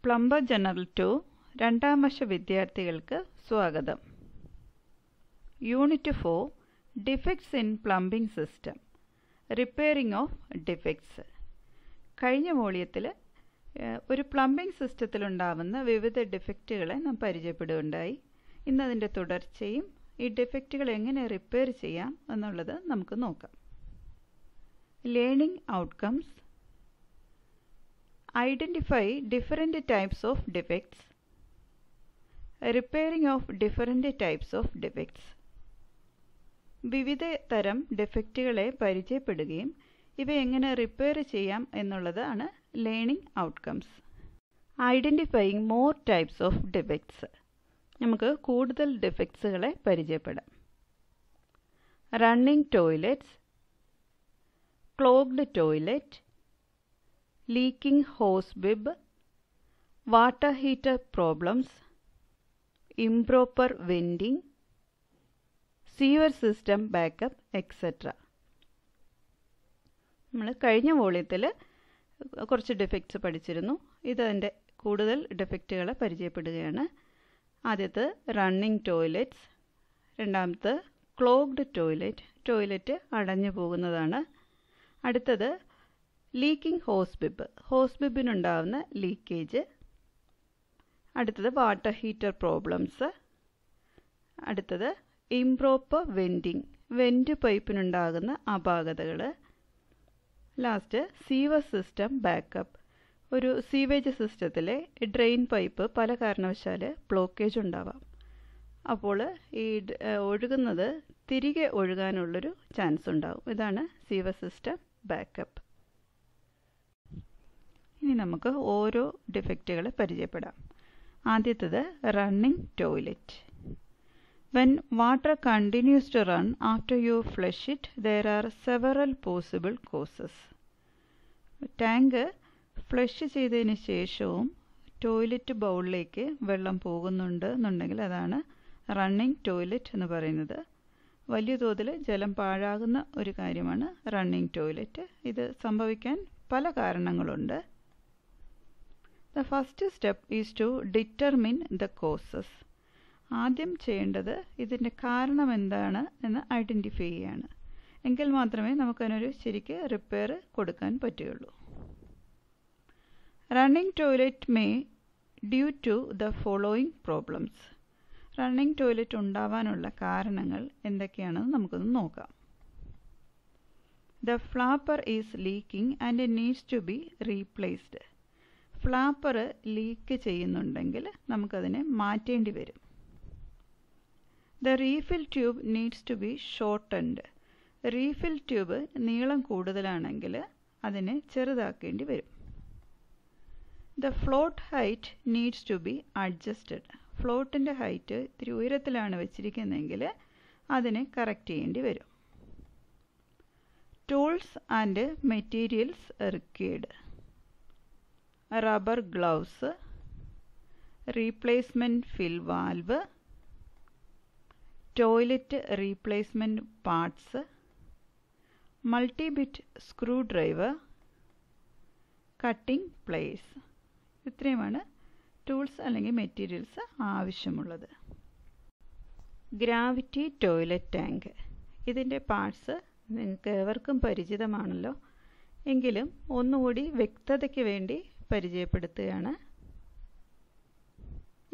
Plumber general 2 രണ്ടാം വർഷ വിദ്യാർത്ഥികൾക്ക് സ്വാഗതം. Unit 4 defects in plumbing system, repairing of defects. കഴിഞ്ഞ വോളിയത്തിൽ ഒരു പ്ലംബിംഗ് സിസ്റ്റത്തിലുണ്ടാവുന്ന വിവിധ ഡിഫക്റ്റുകളെ നാം പരിചയപ്പെടുകയുണ്ടായി. ഇന്നതിൻ്റെ തുടർച്ചയും ഈ ഡിഫക്റ്റുകൾ എങ്ങനെ റിപ്പയർ ചെയ്യാം എന്നുള്ളത് നമുക്ക് നോക്കാം. Learning outcomes. Identify different types of defects. Repairing of different types of defects. വിവിധ തരം ഡിഫക്റ്റുകളെ പരിചയപ്പെടുകയും ഇവ എങ്ങനെ റിപ്പയർ ചെയ്യാം എന്നുള്ളതാണ് learning outcomes. Identifying more types of defects. നമുക്ക് കൂടുതൽ ഡിഫക്ട്സുകളെ പരിചയപ്പെടാം. Running toilets, clogged toilet, leaking hose bib, water heater problems, improper venting, sewer system backup, etc. നമ്മൾ കഴിഞ്ഞ വോളിയത്തിൽ കുറച്ച് ഡിഫക്ട്സ് പഠിച്ചിരുന്നു. ഇതതിൻ്റെ കൂടുതൽ ഡിഫക്റ്റുകളെ പരിചയപ്പെടുകയാണ്. ആദ്യത്തെ റണ്ണിംഗ് ടോയ്ലറ്റ്സ്, രണ്ടാമത്തെ ക്ലോഗ്ഡ് ടോയ്ലറ്റ് അടഞ്ഞു പോകുന്നതാണ്. അടുത്തത് ലീക്കിംഗ് ഹോസ് ബിബിനുണ്ടാവുന്ന ലീക്കേജ്. അടുത്തത് വാട്ടർ ഹീറ്റർ പ്രോബ്ലംസ്. അടുത്തത് ഇംപ്രോപ്പർ വെൻറ്റ് പൈപ്പിനുണ്ടാകുന്ന അപാകതകൾ. Last sewer system backup. ഒരു സീവേജ് സിസ്റ്റത്തിലെ ഡ്രെയിൻ പൈപ്പ് പല കാരണവശാൽ ബ്ലോക്കേജ് ഉണ്ടാവാം. അപ്പോൾ ഈ ഒഴുകുന്നത് തിരികെ ഒഴുകാനുള്ളൊരു ചാൻസ് ഉണ്ടാവും. ഇതാണ് സീവർ സിസ്റ്റം ബാക്കപ്പ്. ഇനി നമുക്ക് ഓരോ ഡിഫക്റ്റുകളെ പരിചയപ്പെടാം. ആദ്യത്തേത് running toilet. When water continues to run after you flush it there are several possible causes. Tank flush ചെയ്തതിന് ശേഷവും ടോയ്ലറ്റ് ബൗളിലേക്ക് വെള്ളം പോകുന്നുണ്ട് എന്നുണ്ടെങ്കിൽ അതാണ് റണ്ണിംഗ് ടോയ്ലറ്റ് എന്ന് പറയുന്നത്. വലിയ തോതിൽ ജലം പാഴാകുന്ന ഒരു കാര്യമാണ് റണ്ണിംഗ് ടോയ്ലറ്റ്. ഇത് സംഭവിക്കാൻ പല കാരണങ്ങളുണ്ട്. The first step is to determine the causes. ആദ്യം ചെയ്യേണ്ടത് ഇതിൻ്റെ കാരണം എന്താണ് എന്ന് ഐഡൻറ്റിഫൈ ചെയ്യാണ്. എങ്കിൽ മാത്രമേ നമുക്കതിനൊരു ശരിക്ക് റിപ്പയർ കൊടുക്കാൻ പറ്റുകയുള്ളൂ. Running toilet may due to the following problems. Running toilet ഉണ്ടാവാനുള്ള കാരണങ്ങൾ എന്തൊക്കെയാണെന്ന് നമുക്കൊന്ന് നോക്കാം. The flapper is leaking and needs to be replaced. Flapper leak ചെയ്യുന്നുണ്ടെങ്കിൽ നമുക്കതിനെ മാറ്റേണ്ടി വരും. The refill tube needs to be shortened. Refill tube നീളം കൂടുതലാണെങ്കിൽ അതിനെ ചെറുതാക്കേണ്ടി വരും. The float height needs to be adjusted. ഫ്ലോട്ടിൻ്റെ ഹൈറ്റ് ഇത്തിരി ഉയരത്തിലാണ് വെച്ചിരിക്കുന്നതെങ്കിൽ അതിനെ കറക്റ്റ് ചെയ്യേണ്ടി വരും. Tools and materials required. Rubber gloves, replacement fill valve, toilet replacement parts, multibit screw driver, cutting pliers. ഇത്രയുമാണ് ടൂൾസ് അല്ലെങ്കിൽ മെറ്റീരിയൽസ് ആവശ്യമുള്ളത്. Gravity toilet tank. ഇതിൻ്റെ പാർട്സ് നിങ്ങൾക്ക് ഏവർക്കും പരിചിതമാണല്ലോ. എങ്കിലും ഒന്നുകൂടി വ്യക്തതയ്ക്ക് വേണ്ടി പരിചയപ്പെടുത്തുകയാണ്.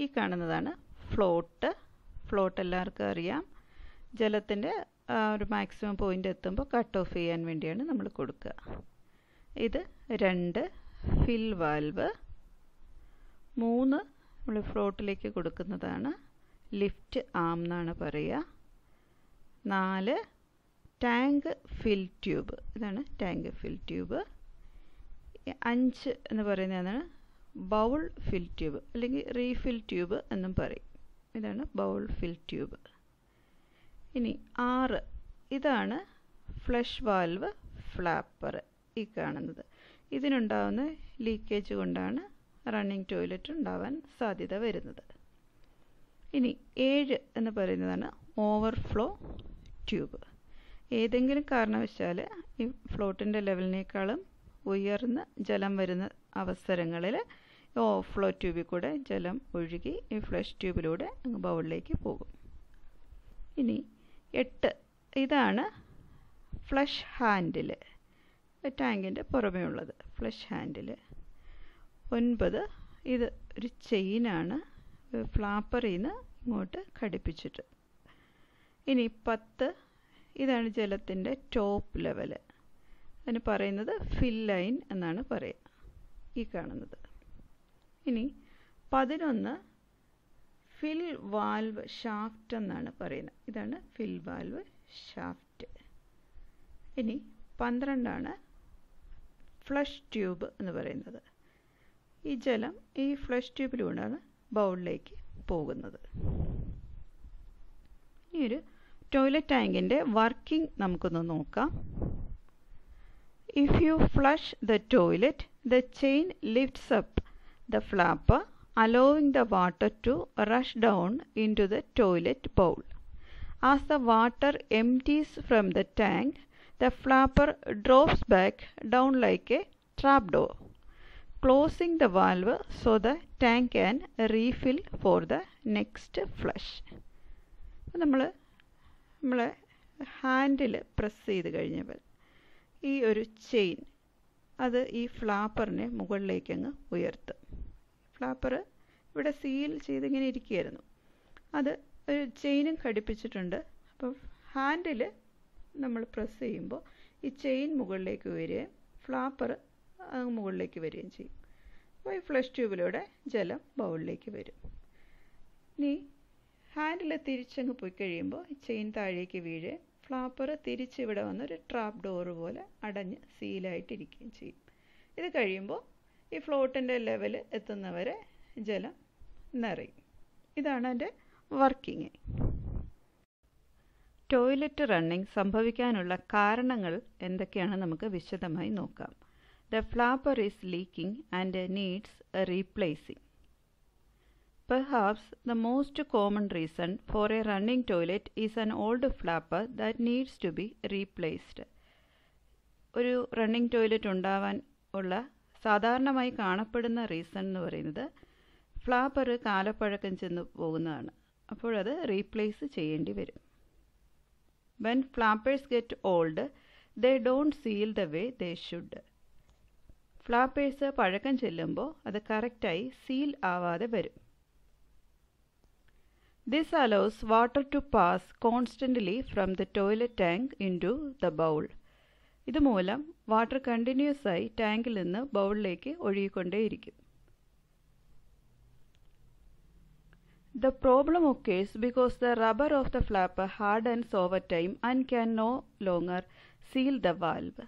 ഈ കാണുന്നതാണ് ഫ്ലോട്ട് എല്ലാവർക്കും അറിയാം. ജലത്തിൻ്റെ ഒരു മാക്സിമം പോയിൻ്റ് എത്തുമ്പോൾ കട്ട് ഓഫ് ചെയ്യാൻ വേണ്ടിയാണ് നമ്മൾ കൊടുക്കുക. ഇത് 2 ഫിൽ വാൽവ്, 3 നമ്മൾ ഫ്ലോട്ടിലേക്ക് കൊടുക്കുന്നതാണ് ലിഫ്റ്റ് ആം എന്നാണ് പറയുക. 4 ടാങ്ക് ഫിൽ ട്യൂബ്. ഇതാണ് ടാങ്ക് ഫിൽ ട്യൂബ്. 5 എന്ന് പറയുന്നതാണ് ബൗൾ ഫിൽ ട്യൂബ് അല്ലെങ്കിൽ റീഫിൽ ട്യൂബ് എന്നും പറയും. ഇതാണ് ബൗൾ ഫിൽ ട്യൂബ്. ഇനി 6 ഇതാണ് ഫ്ലഷ് വാൽവ് ഫ്ലാപ്പർ. ഈ കാണുന്നത് ഇതിനുണ്ടാവുന്ന ലീക്കേജ് കൊണ്ടാണ് റണ്ണിംഗ് ടോയ്ലറ്റ് ഉണ്ടാവാൻ സാധ്യത വരുന്നത്. ഇനി 7 എന്ന് പറയുന്നതാണ് ഓവർഫ്ലോ ട്യൂബ്. ഏതെങ്കിലും കാരണവശാൽ ഈ ഫ്ലോട്ടിൻ്റെ ലെവലിനേക്കാളും ഉയർന്ന ജലം വരുന്ന അവസരങ്ങളിൽ ഓവർഫ്ലോ ട്യൂബിൽ കൂടെ ജലം ഒഴുകി ഈ ഫ്ലഷ് ട്യൂബിലൂടെ അങ്ങ് ബൗളിലേക്ക് പോകും. ഇനി 8 ഇതാണ് ഫ്ലഷ് ഹാൻഡിൽ, ടാങ്കിൻ്റെ പുറമേ ഉള്ളത് ഫ്ലഷ് ഹാൻഡിൽ. 9 ഇത് ഒരു ചെയിനാണ്, ഫ്ലാപ്പറിൽ നിന്ന് ഇങ്ങോട്ട് ഘടിപ്പിച്ചിട്ട്. ഇനി 10 ഇതാണ് ജലത്തിൻ്റെ ടോപ്പ് ലെവൽ, അതിന് പറയുന്നത് ഫിൽ ലൈൻ എന്നാണ് പറയുക, ഈ കാണുന്നത്. ഇനി 11 ഫിൽ വാൽവ് ഷാഫ്റ്റ് എന്നാണ് പറയുന്നത്, ഇതാണ് ഫിൽ വാൽവ് ഷാഫ്റ്റ്. ഇനി 12 ഫ്ലഷ് ട്യൂബ് എന്ന് പറയുന്നത്. ഈ ജലം ഈ ഫ്ലഷ് ട്യൂബിലൂടെയാണ് ബൗളിലേക്ക് പോകുന്നത്. ഈ ഒരു ടോയ്ലറ്റ് ടാങ്കിൻ്റെ വർക്കിംഗ് നമുക്കൊന്ന് നോക്കാം. If you flush the toilet, the chain lifts up the flapper, allowing the water to rush down into the toilet bowl. As the water empties from the tank, the flapper drops back down like a trapdoor, closing the valve so the tank can refill for the next flush. നമ്മളെ handle press ചെയ്ത് കഴിഞ്ഞപ്പോൾ ഈ ഒരു chain അത് ഈ ഫ്ലാപ്പറിനെ മുകളിലേക്ക് അങ്ങ് ഉയർത്തും. ഫ്ലാപ്പർ ഇവിടെ സീൽ ചെയ്തിങ്ങനെ ഇരിക്കുകയായിരുന്നു, അത് ഒരു ചെയിനും ഘടിപ്പിച്ചിട്ടുണ്ട്. അപ്പോൾ ഹാൻഡിൽ നമ്മൾ പ്രസ് ചെയ്യുമ്പോൾ ഈ ചെയിൻ മുകളിലേക്ക് വരികയും ഫ്ലാപ്പർ മുകളിലേക്ക് വരികയും ചെയ്യും. അപ്പോൾ ഈ ഫ്ലഷ് ട്യൂബിലൂടെ ജലം ബൗളിലേക്ക് വരും. ഇനി ഹാൻഡിൽ തിരിച്ചങ്ങ് പോയി കഴിയുമ്പോൾ ഈ ചെയിൻ താഴേക്ക് വീഴുകയും ഫ്ലാപ്പർ തിരിച്ച് ഇവിടെ വന്നൊരു ട്രാപ്പ് ഡോറ് പോലെ അടഞ്ഞ് സീലായിട്ടിരിക്കുകയും ചെയ്യും. ഇത് കഴിയുമ്പോൾ ഈ ഫ്ലോട്ടിൻ്റെ ലെവൽ എത്തുന്നവരെ ജലം നിറയും. ഇതാണ് അതിൻ്റെ വർക്കിംഗ്. ടോയ്ലറ്റ് റണ്ണിംഗ് സംഭവിക്കാനുള്ള കാരണങ്ങൾ എന്തൊക്കെയാണെന്ന് നമുക്ക് വിശദമായി നോക്കാം. The flapper is leaking and needs replacing. Perhaps the most common reason for a running toilet is an old flapper that needs to be replaced. ഒരു റണ്ണിംഗ് ടോയ്ലറ്റ് ഉണ്ടാവാൻ ഉള്ള സാധാരണമായി കാണപ്പെടുന്ന റീസൺ എന്ന് പറയുന്നത് ഫ്ലാപ്പർ കാലപ്പഴക്കം ചെന്ന് പോകുന്നതാണ്. അപ്പോഴത് റീപ്ലേസ് ചെയ്യേണ്ടി വരും. When flappers get old, they don't seal the way they should. ഫ്ലാപ്പേഴ്സ് പഴക്കം ചെല്ലുമ്പോൾ അത് കറക്റ്റായി സീൽ ആവാതെ വരും. This allows water to pass constantly from the toilet tank into the bowl. ഇതുമൂലം വാട്ടർ കണ്ടിന്യൂസ് ആയി ടാങ്കിൽ നിന്ന് ബൗളിലേക്ക് ഒഴുകിക്കൊണ്ടേയിരിക്കും. The problem occurs because the rubber of the flapper hardens over time and can no longer seal the valve.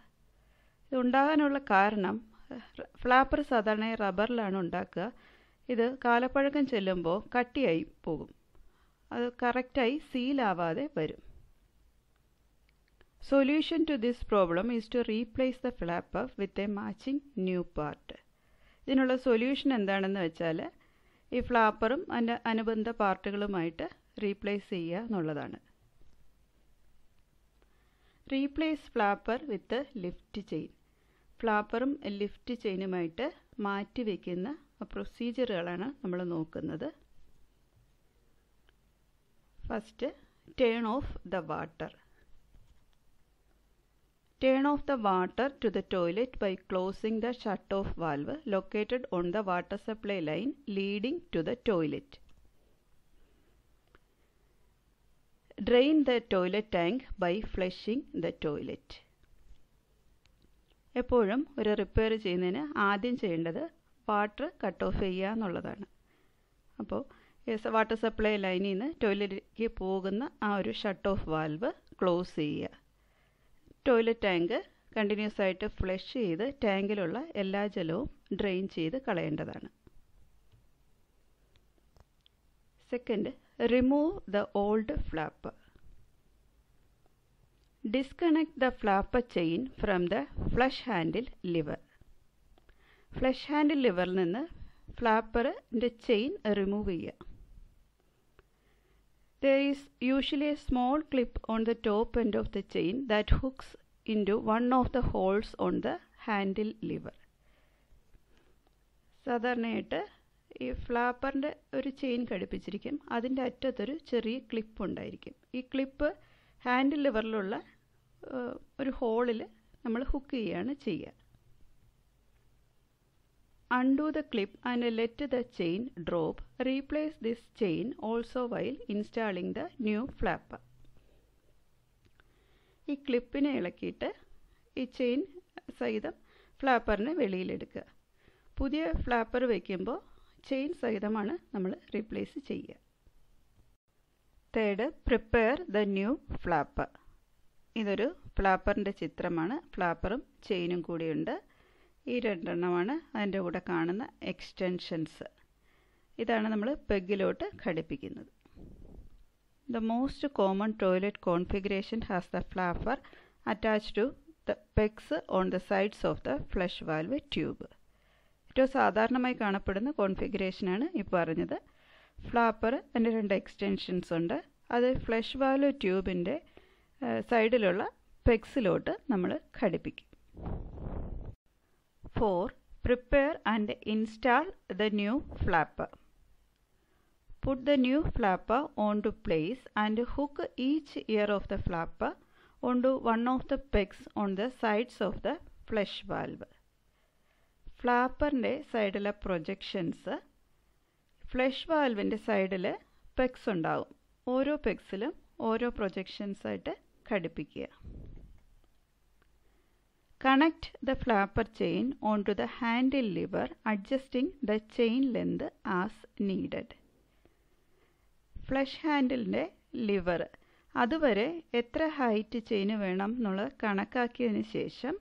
ഇത് ഉണ്ടാകാനുള്ള കാരണം flapper സാധാരണ റബ്ബറിലാണ് ഉണ്ടാക്കുക. ഇത് കാലപ്പഴക്കം ചെല്ലുമ്പോൾ കട്ടിയായി പോകും, അത് കറക്റ്റായി സീലാവാതെ വരും. Solution to this problem is to replace the flapper with a matching new part. ഇതിനുള്ള സൊല്യൂഷൻ എന്താണെന്ന് വെച്ചാൽ ഈ ഫ്ലാപ്പറും അതിൻ്റെ അനുബന്ധ പാർട്ടുകളുമായിട്ട് റീപ്ലേസ് ചെയ്യുക എന്നുള്ളതാണ്. റീപ്ലേസ് ഫ്ലാപ്പർ വിത്ത് ലിഫ്റ്റ് ചെയിൻ. ഫ്ലാപ്പറും ലിഫ്റ്റ് ചെയിനുമായിട്ട് മാറ്റി വയ്ക്കുന്ന പ്രൊസീജിയറുകളാണ് നമ്മൾ നോക്കുന്നത്. First, turn of the water. Turn off the water to the toilet by closing the shut-off valve located on the water supply line leading to the toilet. Drain the toilet tank by flushing the toilet. എപ്പോഴും ഒരു repair ചെയ്യുന്നതിന് ആദ്യം ചെയ്യേണ്ടത് water cut off ചെയ്യുക എന്നുള്ളതാണ്. അപ്പോൾ water supply ലൈനിൽ നിന്ന് ടോയ്ലറ്റിലേക്ക് പോകുന്ന ആ ഒരു ഷട്ട് ഓഫ് വാൽവ് ക്ലോസ് ചെയ്യുക. ടോയ്ലറ്റ് ടാങ്ക് കണ്ടിന്യൂസ് ആയിട്ട് ഫ്ലഷ് ചെയ്ത് ടാങ്കിലുള്ള എല്ലാ ജലവും ഡ്രെയിൻ ചെയ്ത് കളയേണ്ടതാണ്. Second, remove the old flapper. Disconnect the flapper chain from the flush handle lever. Flush handle ലിവറിൽ നിന്ന് ഫ്ലാപ്പറിൻ്റെ ചെയിൻ റിമൂവ് ചെയ്യുക. There is usually a small clip on the top end of the chain that hooks into one of the holes on the handle lever. സാധാരണയായിട്ട് ഈ ഫ്ലാപ്പറിൻ്റെ ഒരു chain ഘടിപ്പിച്ചിരിക്കും. അതിൻ്റെ അറ്റത്തൊരു ചെറിയ clip ഉണ്ടായിരിക്കും. ഈ ക്ലിപ്പ് ഹാൻഡിൽ ലിവറിലുള്ള ഒരു ഹോളിൽ നമ്മൾ ഹുക്ക് ചെയ്യുകയാണ് ചെയ്യുക. Undo the clip and let the chain drop. Replace this chain also while installing the new flapper. ഈ ക്ലിപ്പിനെ ഇളക്കിയിട്ട് ഈ ചെയിൻ സഹിതം ഫ്ലാപ്പറിനെ വെളിയിലെടുക്കുക. പുതിയ ഫ്ലാപ്പർ വയ്ക്കുമ്പോൾ ചെയിൻ സഹിതമാണ് നമ്മൾ റീപ്ലേസ് ചെയ്യുക. Third, prepare the new flapper. ഇതൊരു ഫ്ലാപ്പറിൻ്റെ ചിത്രമാണ്. ഫ്ലാപ്പറും ചെയിനും കൂടിയുണ്ട്. ഈ രണ്ടെണ്ണമാണ് അതിൻ്റെ കൂടെ കാണുന്ന എക്സ്റ്റൻഷൻസ്. ഇതാണ് നമ്മൾ പെഗിലോട്ട് ഘടിപ്പിക്കുന്നത്. The most common toilet configuration has the flapper attached to the pegs on the sides of the flush valve tube. ഏറ്റവും സാധാരണമായി കാണപ്പെടുന്ന കോൺഫിഗറേഷനാണ് ഈ പറഞ്ഞത്. ഫ്ലാപ്പർ അതിൻ്റെ രണ്ട് എക്സ്റ്റൻഷൻസ് ഉണ്ട്. അത് ഫ്ലഷ് വാൽവ് ട്യൂബിൻ്റെ സൈഡിലുള്ള പെഗ്സിലോട്ട് നമ്മൾ ഘടിപ്പിക്കും. 4. Prepare and install the new flapper. Put the new flapper onto place and hook each ear of the flapper onto one of the pegs on the sides of the flush valve. ഫ്ലാപ്പറിൻ്റെ സൈഡിലെ projections flush വാൽവിൻ്റെ സൈഡിൽ pegs ഉണ്ടാകും. ഓരോ പെഗ്സിലും ഓരോ പ്രൊജക്ഷൻസായിട്ട് ഘടിപ്പിക്കുക. Connect the flapper chain onto the handle lever, adjusting the chain length as needed. Flush ഹാൻഡിലിൻ്റെ lever അതുവരെ എത്ര height chain വേണം എന്നുള്ളത് കണക്കാക്കിയതിന് ശേഷം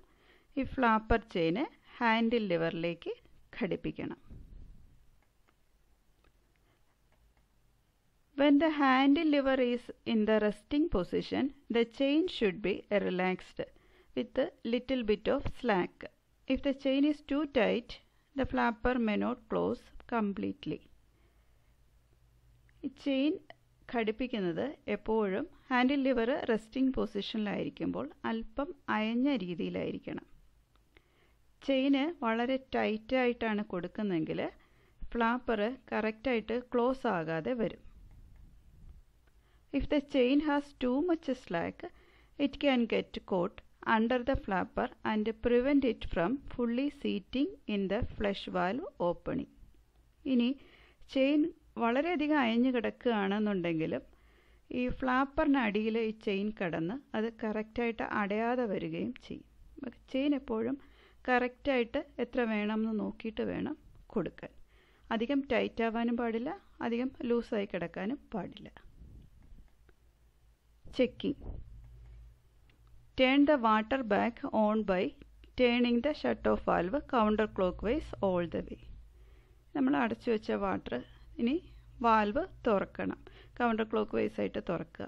ഈ ഫ്ലാപ്പർ ചെയിന് ഹാൻഡിൽ ലിവറിലേക്ക് ഘടിപ്പിക്കണം. When the handle lever is in the resting position, the chain should be relaxed with a little bit of slack. If the chain is too tight, the flapper may not close completely. ഈ chain ഘടിപ്പിക്കുന്നത് എപ്പോഴും handle liver resting പൊസിഷനിലായിരിക്കുമ്പോൾ അല്പം അയഞ്ഞ രീതിയിലായിരിക്കണം. ചെയിന് വളരെ ടൈറ്റായിട്ടാണ് കൊടുക്കുന്നതെങ്കിൽ flapper കറക്റ്റായിട്ട് close ആകാതെ വരും. If the chain has too much slack, it can get caught under the flapper and prevent it from fully seating in the flush valve opening. ഇനി chain വളരെയധികം അയഞ്ഞു കിടക്കുകയാണെന്നുണ്ടെങ്കിലും ഈ ഫ്ലാപ്പറിന് അടിയിൽ ഈ ചെയിൻ കടന്ന് അത് കറക്റ്റായിട്ട് അടയാതെ വരികയും ചെയ്യും. ചെയിൻ എപ്പോഴും കറക്റ്റായിട്ട് എത്ര വേണമെന്ന് നോക്കിയിട്ട് വേണം കൊടുക്കാൻ. അധികം ടൈറ്റ് ആവാനും പാടില്ല, അധികം ലൂസായി കിടക്കാനും പാടില്ല. Checking. Turn the water back on by turning the shut-off valve counterclockwise all the way. നമ്മൾ അടച്ചു വെച്ച വാട്ടർ ഇനി വാൽവ് തുറക്കണം. കൗണ്ടർ ക്ലോക്ക് വൈസ് ആയിട്ട് തുറക്കുക.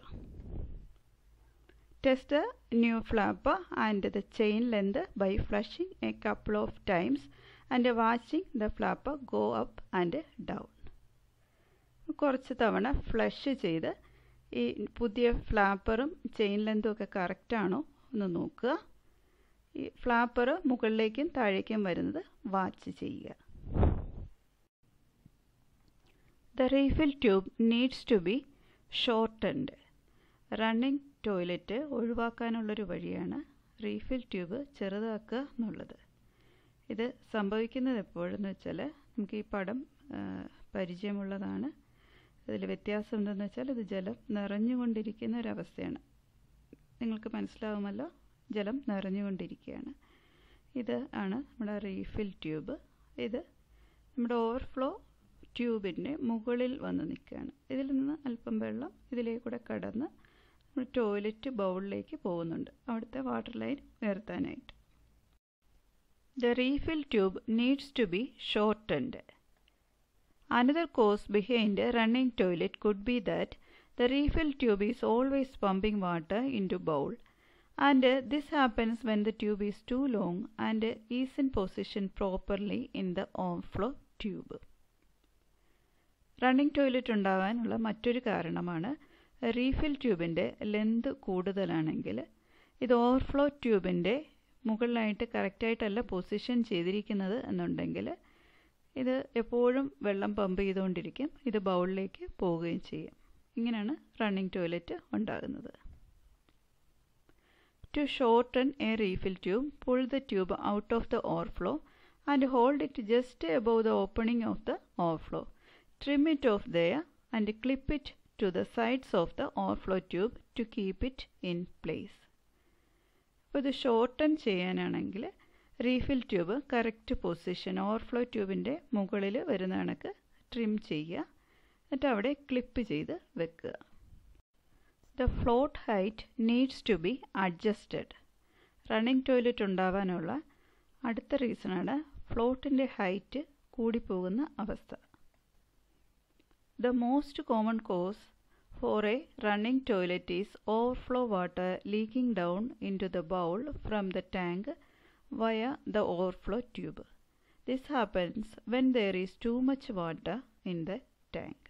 Test the new flapper and the chain length by flushing a couple of times and watching the flapper go up and down. കുറച്ച് തവണ flush ചെയ്ത് ഈ പുതിയ ഫ്ലാപ്പറും ചെയിൻ ലെന്തും ഒക്കെ കറക്റ്റാണോ ഒന്ന് നോക്കുക. ഈ ഫ്ലാപ്പർ മുകളിലേക്കും താഴേക്കും വരുന്നത് വാച്ച് ചെയ്യുക. The refill tube needs to be shortened. Running toilet ഒഴിവാക്കാനുള്ളൊരു വഴിയാണ് റീഫിൽ ട്യൂബ് ചെറുതാക്കുക എന്നുള്ളത്. ഇത് സംഭവിക്കുന്നത് എപ്പോഴെന്ന് വെച്ചാൽ നമുക്ക് ഈ പടം പരിചയമുള്ളതാണ്. അതിൽ വ്യത്യാസം എന്തെന്ന് വെച്ചാൽ ഇത് ജലം നിറഞ്ഞുകൊണ്ടിരിക്കുന്ന ഒരവസ്ഥയാണ്. നിങ്ങൾക്ക് മനസ്സിലാവുമല്ലോ, ജലം നിറഞ്ഞുകൊണ്ടിരിക്കുകയാണ്. ഇത് ആണ് നമ്മുടെ റീഫിൽ ട്യൂബ്. ഇത് നമ്മുടെ ഓവർഫ്ലോ ട്യൂബിൻ്റെ മുകളിൽ വന്ന് നിൽക്കുകയാണ്. ഇതിൽ നിന്ന് അല്പം വെള്ളം ഇതിലേക്കൂടെ കടന്ന് നമ്മുടെ ടോയ്ലറ്റ് ബൗളിലേക്ക് പോകുന്നുണ്ട്, അവിടുത്തെ വാട്ടർ ലൈൻ ഉയർത്താനായിട്ട്. The refill tube needs to be shortened. Another cause behind a running toilet could be that the refill tube is always pumping water into bowl, and this happens when the tube is too long and is in position properly in the overflow tube. Running toilet ഉണ്ടാകാനുള്ള മറ്റൊരു കാരണമാണ് refill ട്യൂബിൻ്റെ length കൂടുതലാണെങ്കിൽ ഇത് overflow ട്യൂബിൻ്റെ മുകളിലായിട്ട് കറക്റ്റായിട്ടല്ല position ചെയ്തിരിക്കുന്നത് എന്നുണ്ടെങ്കിൽ ഇത് എപ്പോഴും വെള്ളം പമ്പ് ചെയ്തുകൊണ്ടിരിക്കും. ഇത് ബൗളിലേക്ക് പോവുകയും ചെയ്യും. ഇങ്ങനെയാണ് റണ്ണിംഗ് ടോയ്ലറ്റ് ഉണ്ടാകുന്നത്. To shorten a refill tube, pull the tube out of the overflow and hold it just above the opening of the overflow. Trim it off there and clip it to the sides of the overflow tube to keep it in place. അപ്പോൾ ഇത് shorten ചെയ്യാനാണെങ്കിൽ refill tube correct position overflow ട്യൂബിൻ്റെ മുകളിൽ വരുന്ന കണക്ക് trim ചെയ്യുക. എന്നിട്ട് അവിടെ ക്ലിപ്പ് ചെയ്ത് വെക്കുക. The float height needs to be adjusted. Running toilet ഉണ്ടാവാനുള്ള അടുത്ത റീസണാണ് ഫ്ലോട്ടിൻ്റെ ഹൈറ്റ് കൂടിപ്പോകുന്ന അവസ്ഥ. The most common cause for a running toilet is overflow water leaking down into the bowl from the tank via the overflow tube. This happens when there is too much water in the tank.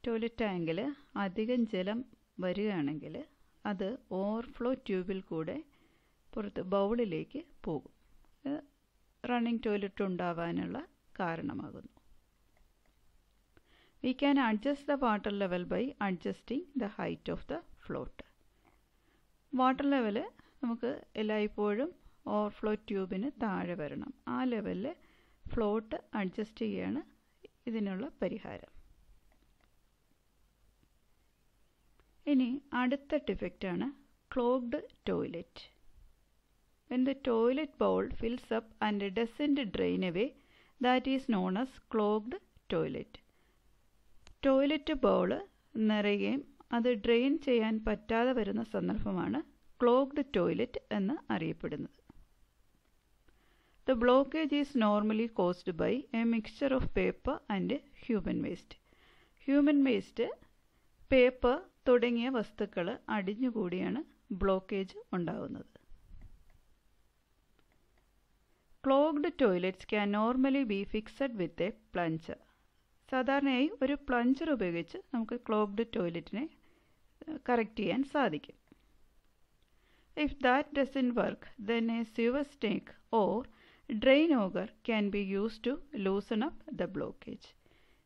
Toilet ടാങ്കിൽ അധികം ജലം വരികയാണെങ്കിൽ അത് overflow ട്യൂബിൽ കൂടെ പുറത്ത് ബൗളിലേക്ക് പോകും. റണ്ണിംഗ് ടോയ്ലറ്റ് ഉണ്ടാവാനുള്ള കാരണമാകുന്നു. We can adjust the water level by adjusting the height of the float. Water level നമുക്ക് എല്ലായ്പ്പോഴും ഓവർഫ്ലോ ട്യൂബിന് താഴെ വരണം. ആ ലെവലിൽ ഫ്ലോട്ട് അഡ്ജസ്റ്റ് ചെയ്യുകയാണ് ഇതിനുള്ള പരിഹാരം. ഇനി അടുത്ത ഡിഫക്റ്റാണ് clogged toilet. When the toilet bowl fills up and doesn't drain away, that is known as clogged toilet. Toilet bowl നിറയുകയും അത് ഡ്രെയിൻ ചെയ്യാൻ പറ്റാതെ വരുന്ന സന്ദർഭമാണ് ക്ലോഗ്ഡ് ടോയ്ലറ്റ് എന്ന് അറിയപ്പെടുന്നത്. The blockage is normally caused by a mixture of paper and human waste. Human waste, paper തുടങ്ങിയ വസ്തുക്കൾ അടിഞ്ഞുകൂടിയാണ് ബ്ലോക്കേജ് ഉണ്ടാകുന്നത്. Clogged toilets can normally be fixed with a plunger. സാധാരണയായി ഒരു പ്ലഞ്ചർ ഉപയോഗിച്ച് നമുക്ക് ക്ലോഗ്ഡ് ടോയ്ലറ്റിനെ കറക്റ്റ് ചെയ്യാൻ സാധിക്കും. If that doesn't work, then a sewer snake or drain auger can be used to loosen up the blockage.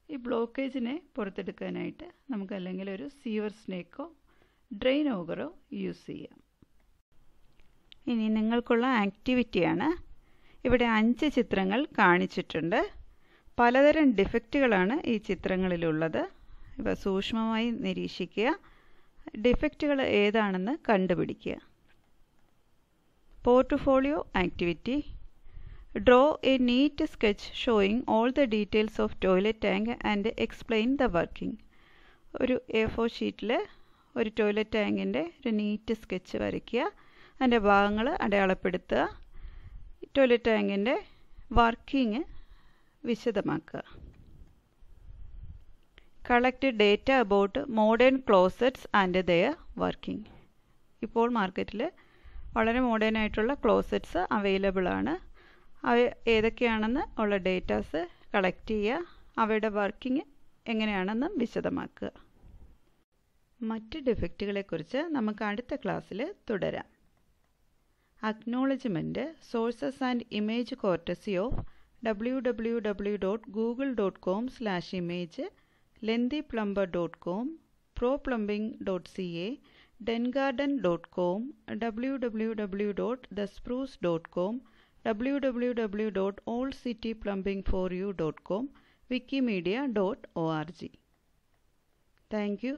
ഈ ബ്ലോക്കേജിനെ പുറത്തെടുക്കാനായിട്ട് നമുക്ക് അല്ലെങ്കിൽ ഒരു സീവർ സ്നേക്കോ ഡ്രെയിൻ ഓഗറോ യൂസ് ചെയ്യാം. ഇനി നിങ്ങൾക്കുള്ള ആക്ടിവിറ്റിയാണ്. ഇവിടെ 5 ചിത്രങ്ങൾ കാണിച്ചിട്ടുണ്ട്. പലതരം ഡിഫക്റ്റുകളാണ് ഈ ചിത്രങ്ങളിലുള്ളത്. ഇവ സൂക്ഷ്മമായി നിരീക്ഷിക്കുക. ഡിഫക്റ്റുകൾ ഏതാണെന്ന് കണ്ടുപിടിക്കുക. Portfolio activity. Draw a neat sketch showing all the details of toilet tank and explain the working. ഒരു A4 ഷീറ്റിൽ ഒരു ടോയ്ലറ്റ് ടാങ്കിൻ്റെ ഒരു നീറ്റ് സ്കെച്ച് വരയ്ക്കുക. അതിൻ്റെ ഭാഗങ്ങൾ അടയാളപ്പെടുത്തുക. ടോയ്ലറ്റ് ടാങ്കിൻ്റെ വർക്കിംഗ് വിശദമാക്കുക. Collect data about modern closets and their working. ഇപ്പോൾ മാർക്കറ്റിൽ വളരെ മോഡേൺ ആയിട്ടുള്ള ക്ലോസറ്റ്സ് അവൈലബിൾ ആണ്. അവ ഏതൊക്കെയാണെന്ന് ഉള്ള ഡേറ്റാസ് കളക്ട് ചെയ്യുക. അവയുടെ വർക്കിംഗ് എങ്ങനെയാണെന്ന് വിശദമാക്കുക. മറ്റ് ഡിഫക്റ്റുകളെക്കുറിച്ച് നമുക്ക് അടുത്ത ക്ലാസ്സിൽ തുടരാം. Acknowledgement, sources and image courtesy of www.google.com/image, lengthyplumber.com, proplumbing.ca, dengarden.com, www.thespruce.com, www.allcityplumbingforyou.com, wikimedia.org. Thank you.